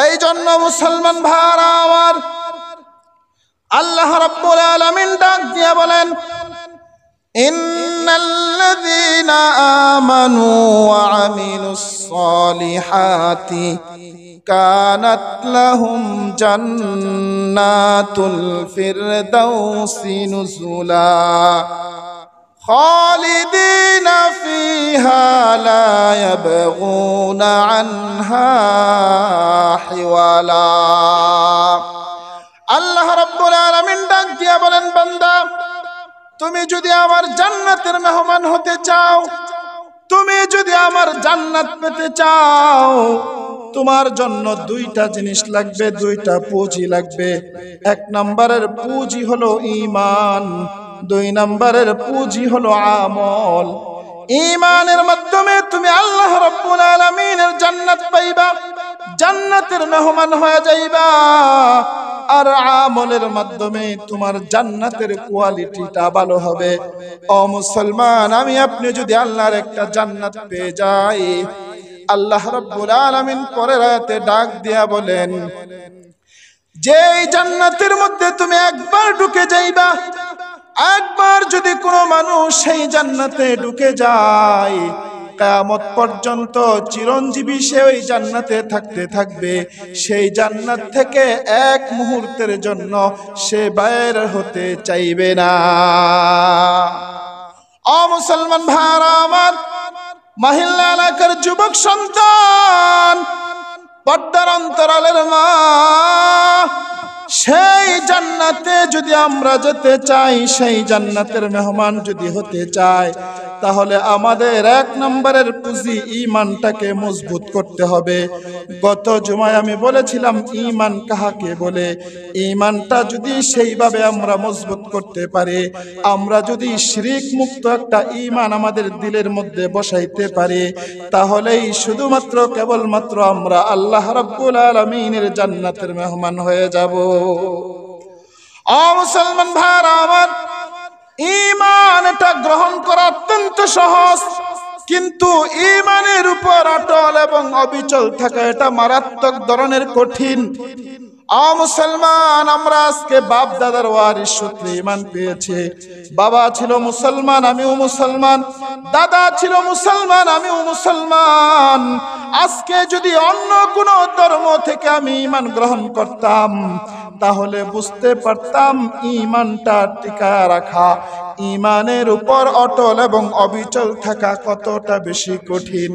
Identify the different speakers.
Speaker 1: এই জন্য মুসলমান ভাইরা আমার, আল্লাহ রাব্বুল আলামিন ডাক দিয়ে বলেন, ইন্নাল্লাযীনা আমানু ওয়া আমিলুস সালিহাতি কানাত লাহুম জান্নাতুল ফিরদাউসি নুজুলা খালিদিনা ফিহা লা ইয়াবগুনা আনহা হিওয়ালা। আল্লাহ রাব্বুল আলামিন ডাক দিয়া বলেন, বান্দা, তুমি যদি আমার জান্নাতের মেহমান হতে চাও, তুমি যদি আমার জান্নাত পেতে চাও, তোমার জন্য দুইটা জিনিস লাগবে, দুইটা পুঁজি লাগবে। এক নম্বরের পুঁজি হলো ঈমান, দুই নম্বরের পুঁজি হলো আমল। ঈমানের মাধ্যমে তুমি আল্লাহ রাব্বুল আলামিনের জান্নাত পাইবা, জান্নাতের মেহমান হয়ে যাইবা। আর আমলের মাধ্যমে তোমার জান্নাতের কোয়ালিটিটা ভালো হবে। ও মুসলমান, আমি আপনি যদি আল্লাহর একটা জান্নাত পেয়ে যাই, আল্লাহ রাব্বুল আলামিন পরের আয়াতে ডাক দিয়া বলেন, যে জান্নাতের মধ্যে তুমি একবার ঢুকে যাইবা, একবার যদি কোনো মানুষ সেই জান্নাতে ঢুকে যায়, কিয়ামত পর্যন্ত চিরঞ্জীবী সে ওই জান্নাতে থাকতে থাকবে। সেই জান্নাত থেকে এক মুহূর্তের জন্য সে বাইর হতে চাইবে না। ও মুসলমান ভাইরা আমার, মহিলা এলাকার যুবক সন্তান, পর্দার অন্তরালের মা, সেই জান্নাতে যদি আমরা যেতে চাই, সেই জান্নাতের মেহমান যদি হতে চাই, তাহলে আমাদের এক নম্বরের পুঁজি ঈমানটাকে মজবুত করতে হবে। গত জুমায় আমি বলেছিলাম ঈমান কাহাকে বলে। ঈমানটা যদি সেইভাবে আমরা মজবুত করতে পারি, আমরা যদি শিরক মুক্ত একটা ঈমান আমাদের দিলের মধ্যে বসাইতে পারি, তাহলেই শুধুমাত্র কেবলমাত্র আমরা আল্লাহ রাব্বুল আলামিনের জান্নাতের মেহমান হয়ে যাব। ও মুসলমান ভাইরা আমার, ঈমান এটা গ্রহণ করা অত্যন্ত সহজ, কিন্তু ঈমানের উপর অটল এবং অবিচল থাকা এটা মারাত্মক ধরনের কঠিন। ও মুসলমান, আমরা আজকে বাপ দাদার ওয়ারিস সূত্রে ঈমান পেয়েছি। বাবা ছিল মুসলমান, আমিও মুসলমান, দাদা ছিল মুসলমান, আমিও মুসলমান। আজকে যদি অন্য কোনো ধর্ম থেকে আমি ঈমান গ্রহণ করতাম, তাহলে বুঝতে পারতাম ঈমানটা টিকায় রাখা, ঈমানের উপর অটল এবং অবিচল থাকা কতটা বেশি কঠিন।